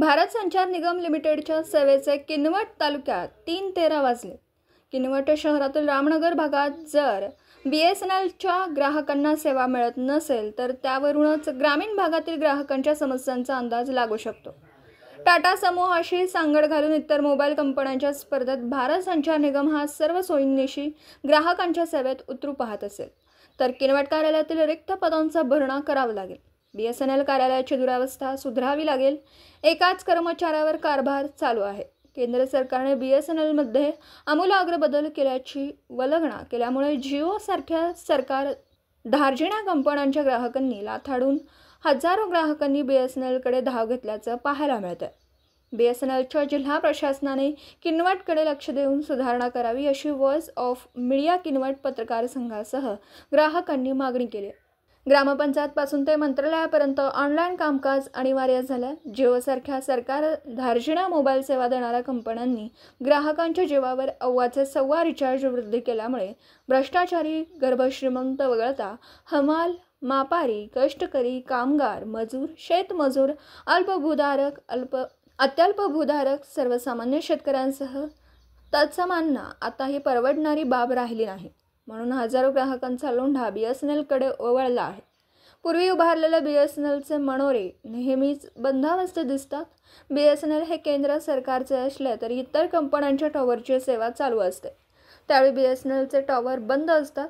भारत संचार निगम लिमिटेडच्या सेवेचे किनवट तालुक्यात 3:13 वाजले. किनवट शहरातील रामनगर भागात जर BSNLच्या ग्राहकांना सेवा मिळत नसेल तर त्यावरूनच ग्रामीण भागातील ग्राहकांच्या समस्यांचा अंदाज लागू शकतो. टाटा समूहाशी सांगड घालून इतर मोबाईल कंपन्यांच्या स्पर्धेत भारत संचार निगम हा सर्व सोयींनिशी ग्राहकांच्या सेवेत उतरू पाहत असेल तर किनवट कार्यालयातील रिक्त पदांचा भरणा करावा लागेल. BSNL कार्यालयाची दुरावस्था सुधारावी लागेल. एकाच कर्मचाऱ्यावर कारभार चालू आहे. केंद्र सरकारने BSNLमध्ये आमूलाग्र बदल केल्याची वल्गना केल्यामुळे जिओ सारख्या सरकार धार्जिण्या कंपन्यांच्या ग्राहकांनी लाथाडून हजारो ग्राहकांनी BSNLकडे धाव घेतल्याचं पाहायला मिळतं. BSNLच्या जिल्हा प्रशासनाने किनवटकडे लक्ष देऊन सुधारणा करावी अशी व्हॉइस ऑफ मीडिया किनवट पत्रकार संघासह ग्राहकांनी मागणी केली. ग्रामपंचायतपासून ते मंत्रालयापर्यंत ऑनलाईन कामकाज अनिवार्य झालं. जिओसारख्या सरकार धार्जिण्या मोबाईल सेवा देणाऱ्या कंपन्यांनी ग्राहकांच्या जीवावर अव्वाचे सव्वा रिचार्ज वृद्धी केल्यामुळे भ्रष्टाचारी, गर्भश्रीमंत वगळता हमाल, मापारी, कष्टकरी, कामगार, मजूर, शेतमजूर, अत्यल्प भूधारक, सर्वसामान्य शेतकऱ्यांसह तत्समांना आता ही परवडणारी बाब राहिली नाही. म्हणून हजारो ग्राहकांचा लोंढा BSNLकडे ओवळला आहे. पूर्वी उभारलेले BSNLचे मनोरे नेहमीच बंदावस्थेत दिसतात. BSNL हे केंद्र सरकारचे असले तरी इतर कंपन्यांच्या टॉवरची सेवा चालू असते. त्यावेळी BSNLचे टॉवर बंद असतात.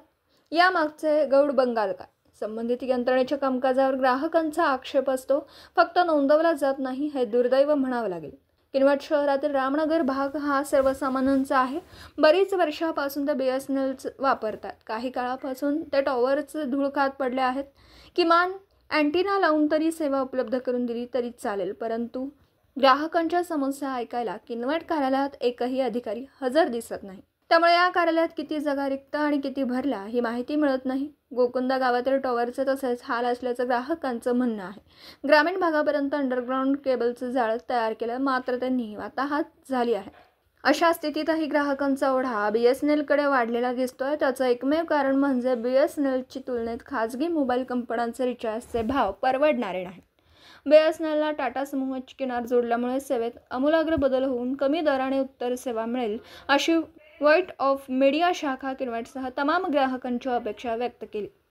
यामागचे गौड बंगाल काय? संबंधित यंत्रणेच्या कामकाजावर ग्राहकांचा आक्षेप असतो, फक्त नोंदवला जात नाही. हे दुर्दैव म्हणावं लागेल. किनवट शहरातील रामनगर भाग हा सर्वसामान्यांचा आहे. बरीच वर्षापासून ते BSNL वापरतात. काही काळापासून ते टॉवरचे धूळ खात पडले आहेत. किमान अँटिना लावून तरी सेवा उपलब्ध करून दिली तरी चालेल, परंतु ग्राहकांच्या समस्या ऐकायला किनवट कार्यालयात एकही अधिकारी हजर दिसत नाही. त्यामुळे या कार्यालयात किती जागा रिक्त आणि किती भरल्या ही माहिती मिळत नाही. गोकुंदा गावातील टॉवरचे तसेच हाल असल्याचं ग्राहकांचं म्हणणं आहे. ग्रामीण भागापर्यंत अंडरग्राऊंड केबलचं जाळं तयार केलं, मात्र त्यांनी वाताहत झाली आहे. अशा स्थितीतही ग्राहकांचा ओढा BSNLकडे वाढलेला दिसतोय. त्याचं एकमेव कारण म्हणजे BSNLची तुलनेत खाजगी मोबाईल कंपन्यांचे रिचार्जचे भाव परवडणारे नाहीत. BSNLला टाटा समूहाची किनार जोडल्यामुळे सेवेत आमूलाग्र बदल होऊन कमी दराने उत्तर सेवा मिळेल अशी व्हॉइस ऑफ मीडिया शाखा किनवटसह तमाम ग्राहकांची अपेक्षा व्यक्त केली.